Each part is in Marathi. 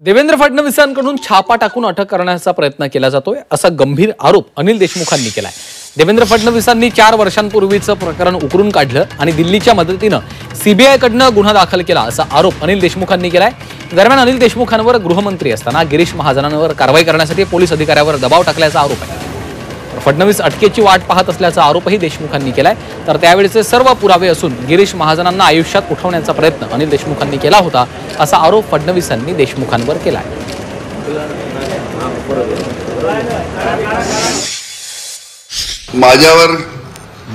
देवेंद्र फडणवीसांकडून छापा टाकून अटक करण्याचा प्रयत्न केला जातोय असा गंभीर आरोप अनिल देशमुखांनी केलाय। देवेंद्र फडणवीसांनी 4 वर्षांपूर्वीचं प्रकरण उकरून काढलं आणि दिल्लीच्या मदतीनं सीबीआय कडनं गुन्हा दाखल केला असा आरोप अनिल देशमुखांनी केलाय। दरम्यान अनिल देशमुखांवर गृहमंत्री असताना गिरीश महाजनांवर कारवाई करण्यासाठी पोलीस अधिकाऱ्यावर दबाव टाकल्याचा आरोप आहे। फडणवीस अटकेची वाट पाहत असल्याचा आरोपही देशमुखांनी केलाय। तर त्यावेळेचे सर्व पुरावे असून गिरीश महाजनांना आयुष्यात उठवण्याचा प्रयत्न अनिल देशमुखांनी केला होता असा आरोप फडणवीसांनी देशमुखांवर केलाय। माझ्यावर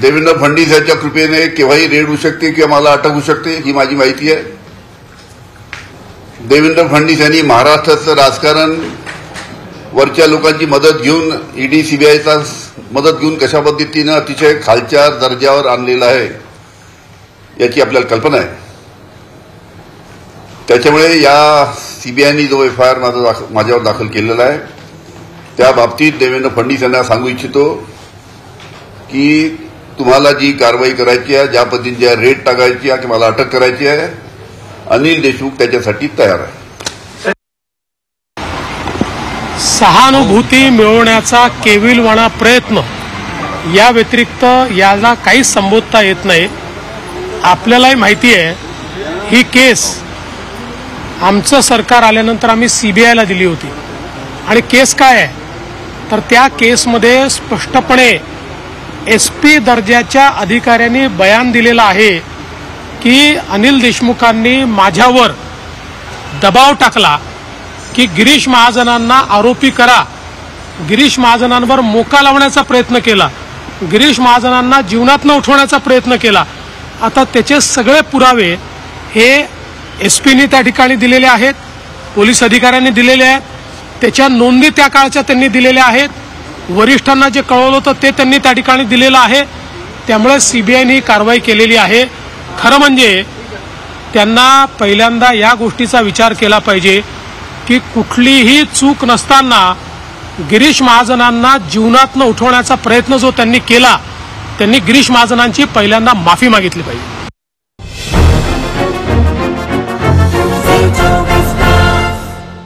देवेंद्र फडणवीस यांच्या कृपेने केव्हाही रेड होऊ शकते किंवा मला अटक होऊ शकते ही माझी माहिती आहे। देवेंद्र फडणवीस यांनी महाराष्ट्राचं राजकारण वरच्या लोकांची मदत घेऊन ईडी सीबीआयचा मदत घेऊन कशा पद्धतीने अतिशय खालच्या दर्जावर आणलेला आहे याची आपल्याला कल्पना आहे। त्याच्यामुळे या सीबीआयने जो एफआयआर माझ्यावर दाखल केलेला आहे त्या बाबतीत देवेंद्र फडणवीस यांना सांगू इच्छितो की तुम्हाला जी कारवाई करायची आहे, ज्या पद्धतीने रेड टाकायची आहे किंवा मला अटक करायची आहे, अनिल देशमुख त्याच्यासाठी तयार आहे। सहानुभूती मिळवण्याचा केविलवाणा प्रयत्न या व्यतिरिक्त याला काही संबोधता येत नाही। आपल्यालाही माहिती आहे ही केस आमचं सरकार आल्यानंतर आम्ही सीबीआयला दिली होती आणि केस काय आहे तर त्या केसमध्ये स्पष्टपणे एसपी दर्जाच्या अधिकाऱ्यांनी बयान दिलेलं आहे की अनिल देशमुखांनी माझ्यावर दबाव टाकला की गिरीश महाजनांना आरोपी करा, गिरीश महाजनांवर मोका लावण्याचा प्रयत्न केला, गिरीश महाजनांना जीवनातनं उठवण्याचा प्रयत्न केला। आता त्याचे सगळे पुरावे हे एसपीनी त्या ठिकाणी दिलेले आहेत, पोलीस अधिकाऱ्यांनी दिलेले आहेत, त्याच्या नोंदी त्या काळच्या त्यांनी दिलेल्या आहेत, वरिष्ठांना जे कळवलं होतं ते त्यांनी त्या ठिकाणी दिलेलं आहे। त्यामुळे सीबीआयने ही कारवाई केलेली आहे। खरं म्हणजे त्यांना पहिल्यांदा या गोष्टीचा विचार केला पाहिजे की कुठलीही चूक नसताना गिरीश महाजनांना जीवनातनं उठवण्याचा प्रयत्न जो त्यांनी केला, त्यांनी गिरीश महाजनांची पहिल्यांदा माफी मागितली पाहिजे।